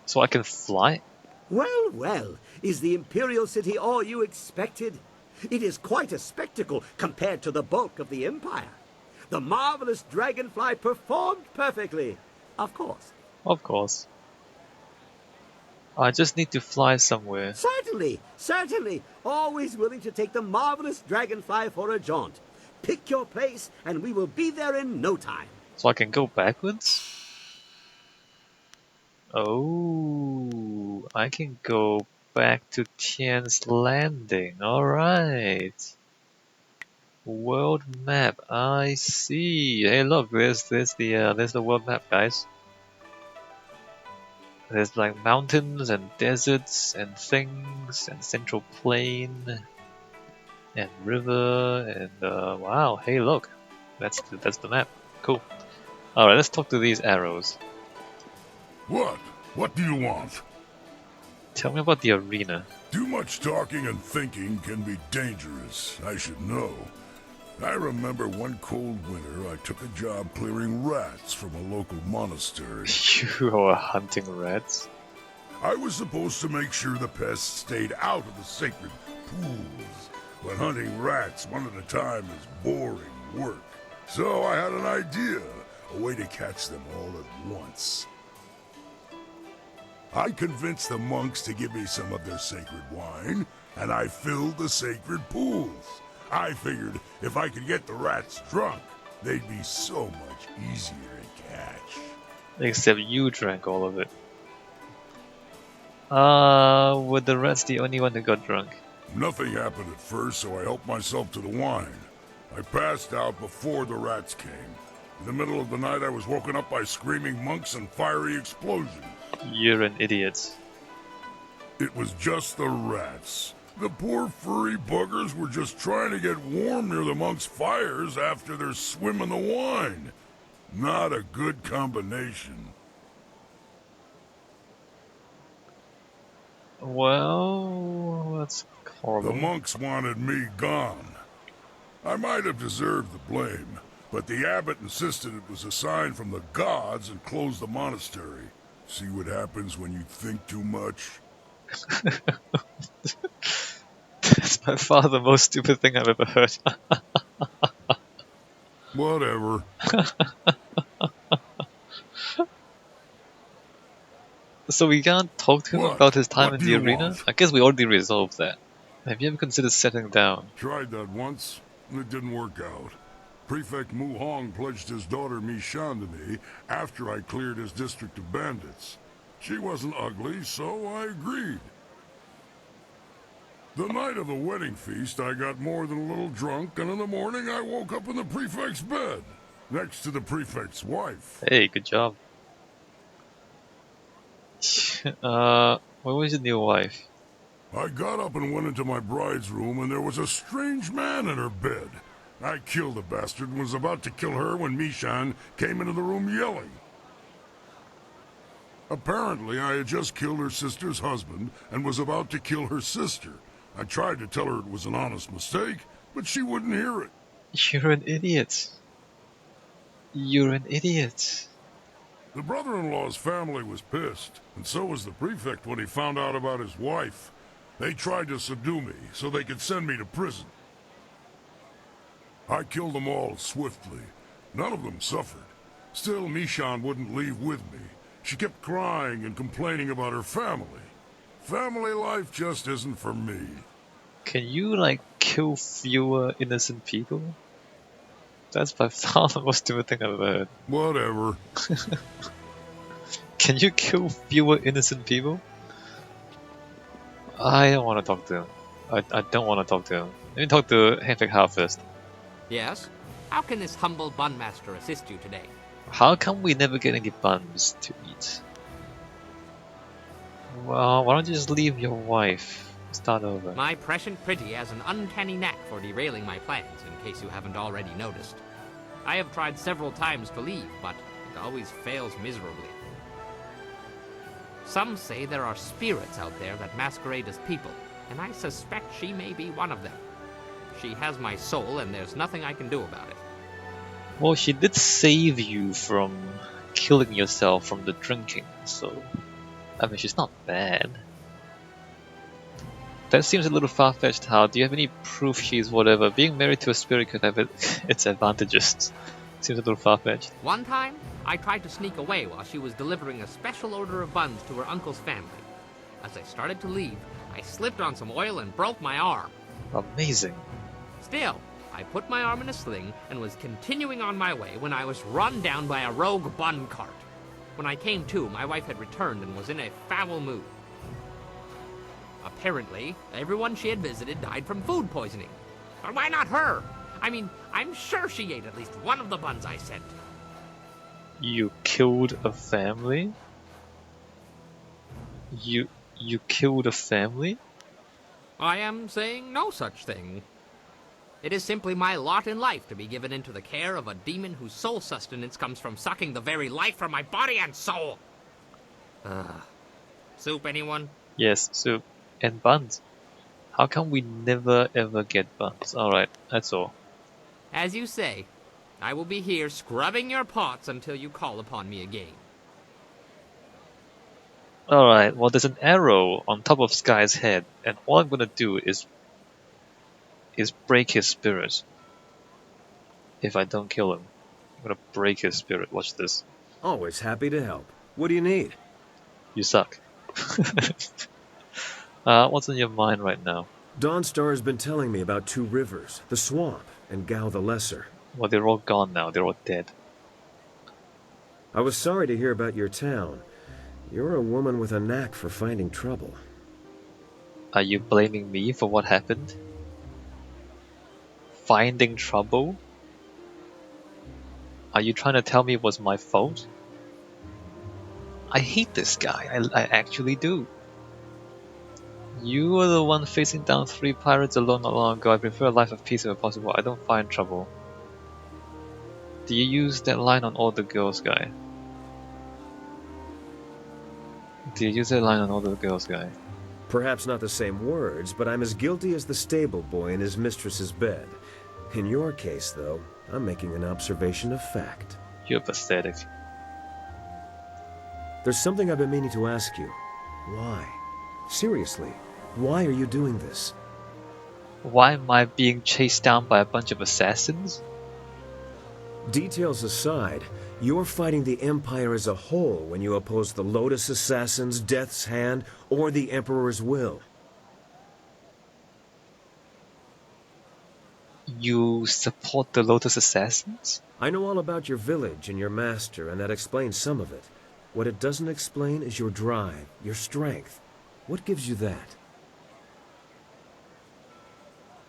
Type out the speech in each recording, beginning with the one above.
So I can fly? Well, well, is the Imperial City all you expected? It is quite a spectacle compared to the bulk of the Empire. The marvelous dragonfly performed perfectly. Of course. Of course. I just need to fly somewhere. Certainly, certainly. Always willing to take the marvelous dragonfly for a jaunt. Pick your place, and we will be there in no time. So I can go backwards? Oh, I can go back to Tian's Landing. Alright. World map. I see. Hey, look, there's the world map, guys. There's like mountains and deserts and things and central plain and river and wow. Hey, look, that's the map. Cool. All right, let's talk to these arrows. What? What do you want? Tell me about the arena. Too much talking and thinking can be dangerous. I should know. I remember one cold winter I took a job clearing rats from a local monastery. You are hunting rats. I was supposed to make sure the pests stayed out of the sacred pools, but hunting rats one at a time is boring work. So I had an idea, a way to catch them all at once. I convinced the monks to give me some of their sacred wine, and I filled the sacred pools. I figured if I could get the rats drunk, they'd be so much easier to catch. Except you drank all of it. Were the rats the only one that got drunk? Nothing happened at first, so I helped myself to the wine. I passed out before the rats came. In the middle of the night, I was woken up by screaming monks and fiery explosions. You're an idiot. It was just the rats. The poor furry buggers were just trying to get warm near the monks' fires after their swim in the wine. Not a good combination. Well, that's horrible. The monks wanted me gone. I might have deserved the blame, but the abbot insisted it was a sign from the gods and closed the monastery. See what happens when you think too much? That's by far the most stupid thing I've ever heard. Whatever. So we can't talk to him What? about his time What in do the you arena? want? I guess we already resolved that. Have you ever considered settling down? Tried that once, and it didn't work out. Prefect Mu Hong pledged his daughter Mi Shan to me after I cleared his district of bandits. She wasn't ugly, so I agreed. The night of the wedding feast, I got more than a little drunk, and in the morning I woke up in the prefect's bed, next to the prefect's wife. Hey, good job. Where was your new wife? I got up and went into my bride's room, and there was a strange man in her bed. I killed the bastard and was about to kill her when Mishan came into the room yelling. Apparently, I had just killed her sister's husband and was about to kill her sister. I tried to tell her it was an honest mistake, but she wouldn't hear it. You're an idiot. You're an idiot. The brother-in-law's family was pissed, and so was the prefect when he found out about his wife. They tried to subdue me so they could send me to prison. I killed them all swiftly. None of them suffered. Still, Mishan wouldn't leave with me. She kept crying and complaining about her family. Family life just isn't for me. Can you, like, kill fewer innocent people? That's by far the most stupid thing I've ever heard. Whatever. Can you kill fewer innocent people? I don't want to talk to him. I don't want to talk to him. Let me talk to Henrik Hao first. Yes? How can this humble bun master assist you today? How come we never get any buns to eat? Well, why don't you just leave your wife? Start over. My prescient pretty has an uncanny knack for derailing my plans, in case you haven't already noticed. I have tried several times to leave, but it always fails miserably. Some say there are spirits out there that masquerade as people, and I suspect she may be one of them. She has my soul, and there's nothing I can do about it. Well, she did save you from killing yourself from the drinking, so I mean, she's not bad. That seems a little far-fetched, Hal. Do you have any proof she's whatever? Being married to a spirit could have its advantages. Seems a little far-fetched. One time, I tried to sneak away while she was delivering a special order of buns to her uncle's family. As I started to leave, I slipped on some oil and broke my arm. Amazing. Still, I put my arm in a sling and was continuing on my way when I was run down by a rogue bun cart. When I came to, my wife had returned and was in a foul mood. Apparently, everyone she had visited died from food poisoning. But why not her? I mean, I'm sure she ate at least one of the buns I sent. You killed a family? You killed a family? I am saying no such thing. It is simply my lot in life to be given into the care of a demon whose sole sustenance comes from sucking the very life from my body and soul. Soup, anyone? Yes, soup. And buns. How come we never ever get buns? Alright, that's all. As you say, I will be here scrubbing your pots until you call upon me again. Alright, well there's an arrow on top of Sky's head, and all I'm gonna do is break his spirit. If I don't kill him. I'm gonna break his spirit. Watch this. Always happy to help. What do you need? You suck. What's on your mind right now? Dawnstar has been telling me about two rivers, the Swamp and Gao the Lesser. Well, they're all gone now. They're all dead. I was sorry to hear about your town. You're a woman with a knack for finding trouble. Are you blaming me for what happened? Finding trouble? Are you trying to tell me it was my fault? I hate this guy. I actually do. You were the one facing down 3 pirates alone not long ago. I prefer a life of peace if possible. I don't find trouble. Do you use that line on all the girls, guy? Do you use that line on all the girls, guy? Perhaps not the same words, but I'm as guilty as the stable boy in his mistress's bed. In your case, though, I'm making an observation of fact. You're pathetic. There's something I've been meaning to ask you. Why? Seriously, why are you doing this? Why am I being chased down by a bunch of assassins? Details aside, you're fighting the Empire as a whole when you oppose the Lotus Assassins, Death's Hand, or the Emperor's will. You support the Lotus Assassins? I know all about your village and your master, and that explains some of it. What it doesn't explain is your drive, your strength. What gives you that?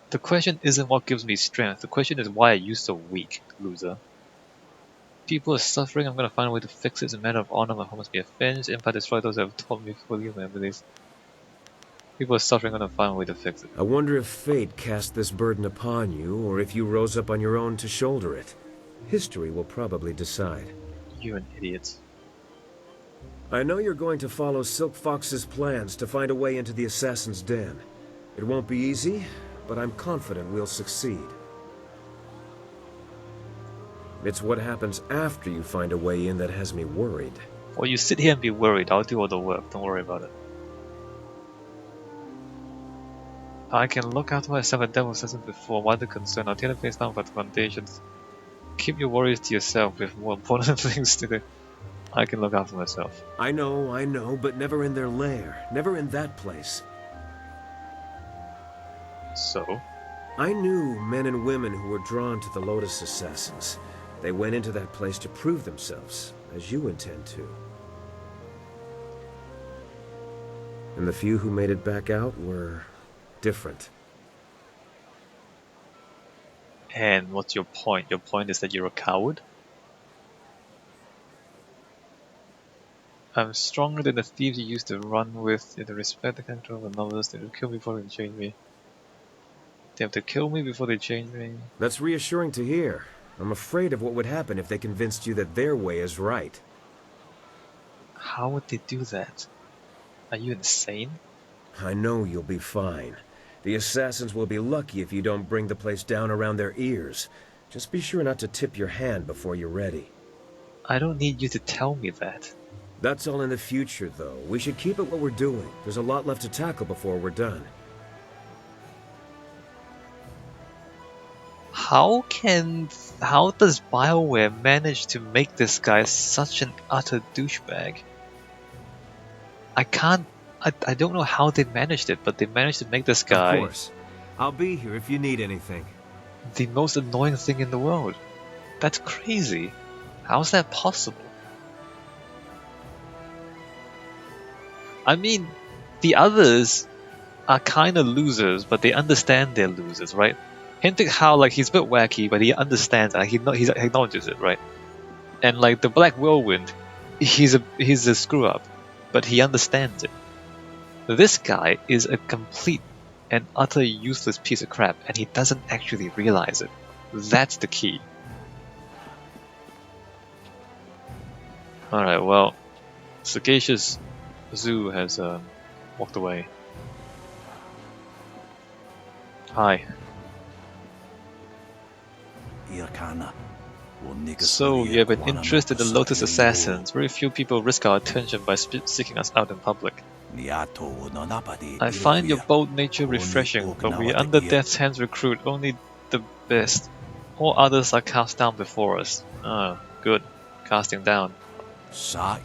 The question isn't what gives me strength. The question is why are you so weak, loser? People are suffering. I'm gonna find a way to fix it. It's a matter of honor. My home must be avenged. Empire destroy those who have taught me fully my abilities. People are suffering. I'm gonna find a way to fix it. I wonder if fate cast this burden upon you, or if you rose up on your own to shoulder it. History will probably decide. You're an idiot. I know you're going to follow Silk Fox's plans to find a way into the Assassin's Den. It won't be easy, but I'm confident we'll succeed. It's what happens after you find a way in that has me worried. Well, you sit here and be worried. I'll do all the work. Don't worry about it. I can look after myself and devil assassin before. Why the concern? I'll tear the place down for the foundations. Keep your worries to yourself. We have more important things to do. I can look after myself. I know, but never in their lair. Never in that place. So? I knew men and women who were drawn to the Lotus Assassins. They went into that place to prove themselves, as you intend to. And the few who made it back out were different. And what's your point? Your point is that you're a coward? I'm stronger than the thieves you used to run with. In the respect I can control the novels, they will kill me before they change me. They have to kill me before they change me. That's reassuring to hear. I'm afraid of what would happen if they convinced you that their way is right. How would they do that? Are you insane? I know you'll be fine. The assassins will be lucky if you don't bring the place down around their ears. Just be sure not to tip your hand before you're ready. I don't need you to tell me that. That's all in the future, though. We should keep at what we're doing. There's a lot left to tackle before we're done. How does BioWare manage to make this guy such an utter douchebag? I don't know how they managed it, but they managed to make this guy Of course. I'll be here if you need anything. the most annoying thing in the world. That's crazy. How's that possible? I mean, the others are kind of losers, but they understand they're losers, right? Hinting how like he's a bit wacky, but he understands and he acknowledges it, right? And like the Black Whirlwind, he's a screw up, but he understands it. This guy is a complete and utter useless piece of crap, and he doesn't actually realize it. That's the key. Alright, well, Sagacious Zoo has walked away. Hi. So, you have an interest in the Lotus Assassins. Very few people risk our attention by seeking us out in public. I find your bold nature refreshing, but we under Death's Hands recruit only the best. All others are cast down before us. Ah, good. Casting down.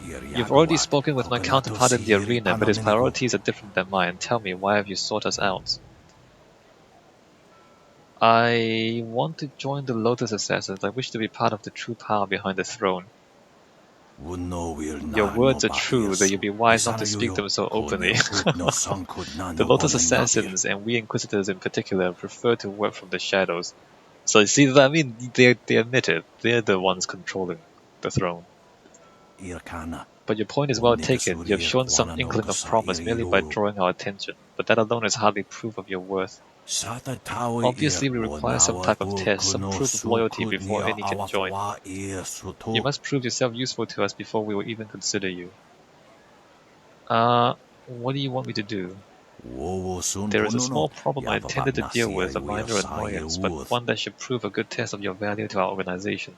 You've already spoken with my counterpart in the arena, but his priorities are different than mine. Tell me, why have you sought us out? I want to join the Lotus Assassins. I wish to be part of the true power behind the throne. Your words are true, though you'd be wise not to speak them so openly. The Lotus Assassins, and we Inquisitors in particular, prefer to work from the shadows. So you see, I mean, they admit it. They're the ones controlling the throne. But your point is well taken. You have shown some inkling of promise merely by drawing our attention, but that alone is hardly proof of your worth. Obviously, we require some type of test, some proof of loyalty before any can join. You must prove yourself useful to us before we will even consider you. What do you want me to do? There is a small problem I intended to deal with, a minor annoyance, but one that should prove a good test of your value to our organization.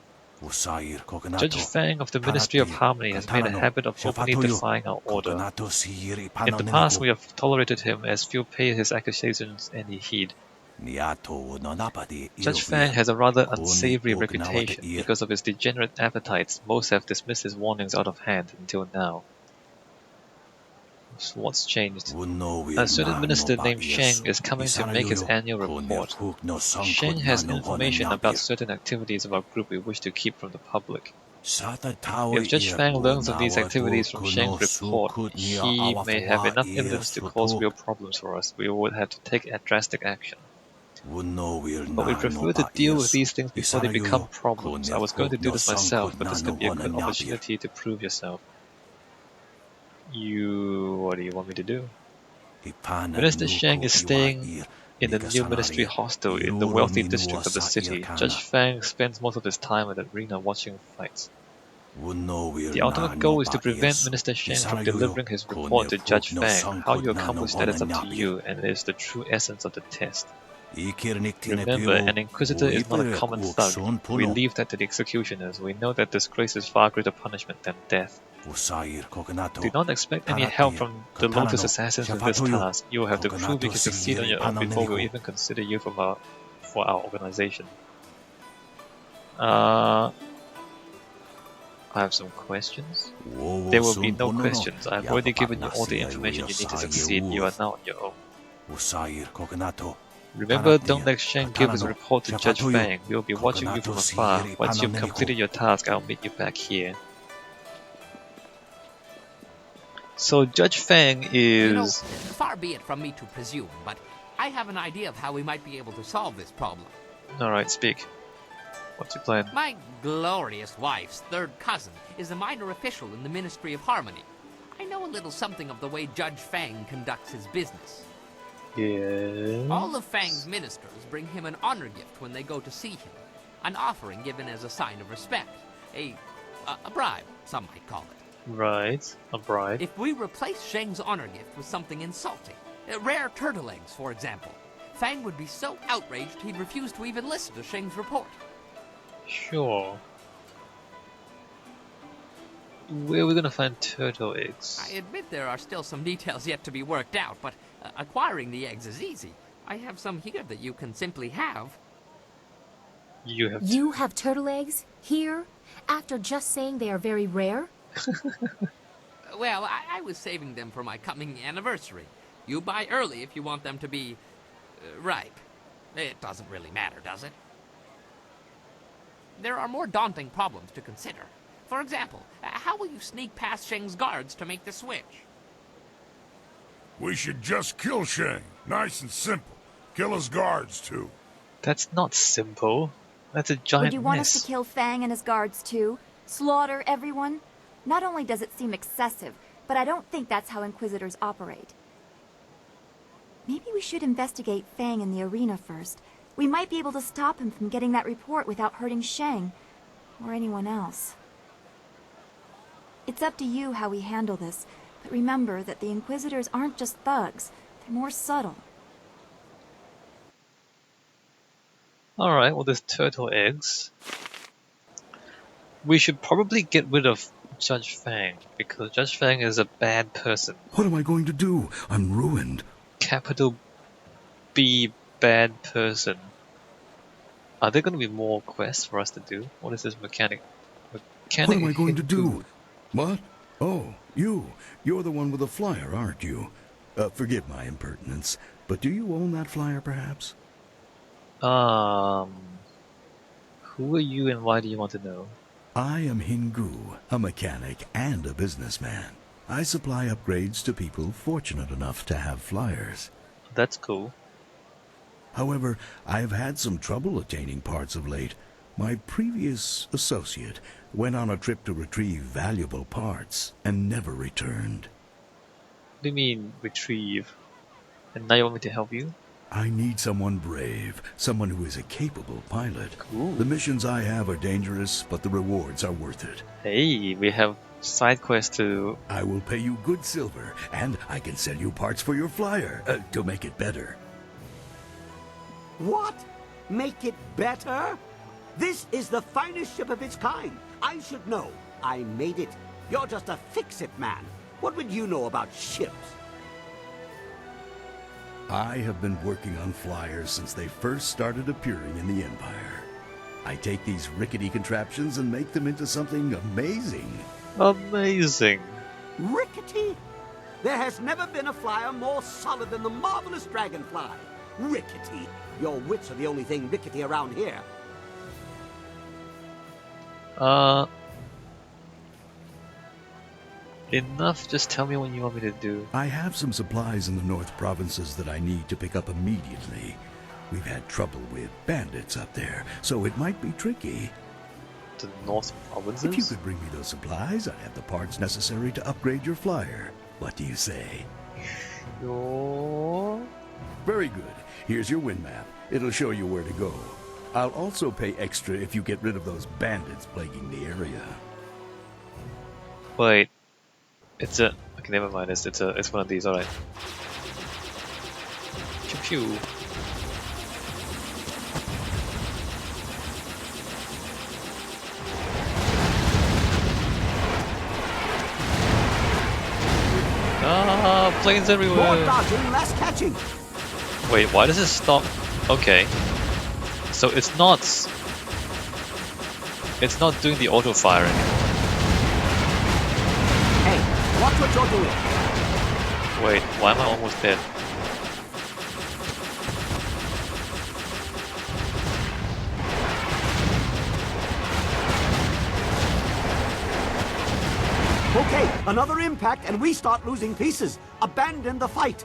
Judge Fang of the Ministry of Harmony has made a habit of openly defying our order. In the past, we have tolerated him as few pay his accusations any heed. Judge Fang has a rather unsavory reputation because of his degenerate appetites. Most have dismissed his warnings out of hand until now. So what's changed? A certain minister named Sheng is coming to make his annual report. Sheng has information about certain activities of our group we wish to keep from the public. If Judge Fang learns of these activities from Sheng's report, he may have enough evidence to cause real problems for us. We would have to take drastic action. But we prefer to deal with these things before they become problems. I was going to do this myself, but this could be a good opportunity to prove yourself. What do you want me to do? Minister Sheng is staying in the new ministry hostel in the wealthy district of the city. Judge Fang spends most of his time at the arena watching fights. The ultimate goal is to prevent Minister Sheng from delivering his report to Judge Fang. How you accomplish that is up to you, and it is the true essence of the test. Remember, an Inquisitor is not a common thug. We leave that to the executioners. We know that disgrace is far greater punishment than death. Do not expect any help from the Lotus Assassins in this task. You will have to prove you can succeed on your own before we will even consider you for our organization. I have some questions. There will be no questions. I have already given you all the information you need to succeed. You are now on your own. Remember, don't let Sheng give his report to Judge Fang. We will be watching you from afar. Once you've completed your task, I'll meet you back here. So Judge Fang is... far be it from me to presume, but I have an idea of how we might be able to solve this problem. Alright, speak. What's your plan? My glorious wife's third cousin is a minor official in the Ministry of Harmony. I know a little something of the way Judge Fang conducts his business. Yeah. All of Fang's ministers bring him an honor gift when they go to see him. An offering given as a sign of respect. A bribe, some might call it. Right, a bribe. If we replace Sheng's honor gift with something insulting, rare turtle eggs, for example, Fang would be so outraged he'd refuse to even listen to Sheng's report. Sure. Where are we gonna find turtle eggs? I admit there are still some details yet to be worked out, but acquiring the eggs is easy. I have some here that you can simply have. You have turtle eggs? Here? After just saying they are very rare? Well, I was saving them for my coming anniversary. You buy early if you want them to be ripe. It doesn't really matter, does it? There are more daunting problems to consider. For example, how will you sneak past Sheng's guards to make the switch? We should just kill Shang. Nice and simple. Kill his guards, too. That's not simple. That's a giant Would you want mess. us to kill Fang and his guards too? Slaughter everyone? Not only does it seem excessive, but I don't think that's how Inquisitors operate. Maybe we should investigate Fang in the arena first. We might be able to stop him from getting that report without hurting Shang, or anyone else. It's up to you how we handle this, but remember that the Inquisitors aren't just thugs. They're more subtle. Alright, well there's turtle eggs. We should probably get rid of Judge Fang, because Judge Fang is a bad person. What am I going to do? I'm ruined. Capital B, bad person. Are there going to be more quests for us to do? What is this mechanic? What am I going to Hindu. do? What? Oh, you. You're the one with the flyer, aren't you? Forgive my impertinence, but do you own that flyer, perhaps? Who are you and why do you want to know? I am Hingu, a mechanic and a businessman. I supply upgrades to people fortunate enough to have flyers. That's cool. However, I've had some trouble attaining parts of late. My previous associate went on a trip to retrieve valuable parts and never returned. What do you mean, retrieve? And now you want me to help you? I need someone brave, someone who is a capable pilot. Cool. The missions I have are dangerous, but the rewards are worth it. Hey, we have side quests to... I will pay you good silver, and I can sell you parts for your flyer, to make it better. What? Make it better? This is the finest ship of its kind. I should know. I made it. You're just a fix-it man. What would you know about ships? I have been working on flyers since they first started appearing in the Empire. I take these rickety contraptions and make them into something amazing. Amazing! Rickety? There has never been a flyer more solid than the marvelous dragonfly. Rickety? Your wits are the only thing rickety around here. Enough, just tell me what you want me to do. I have some supplies in the North Provinces that I need to pick up immediately. We've had trouble with bandits up there, so it might be tricky. The North Provinces? If you could bring me those supplies, I'd have the parts necessary to upgrade your flyer. What do you say? Sure. Very good. Here's your wind map. It'll show you where to go. I'll also pay extra if you get rid of those bandits plaguing the area. Wait. It's a... Okay, never mind. It's one of these, alright. Pew pew. Ah, planes More everywhere! dodging, less catching. Wait, why does it stop? Okay. So it's not doing the auto fire anymore. Hey, watch what you're doing. Wait, why am I almost dead? Okay, another impact and we start losing pieces. Abandon the fight.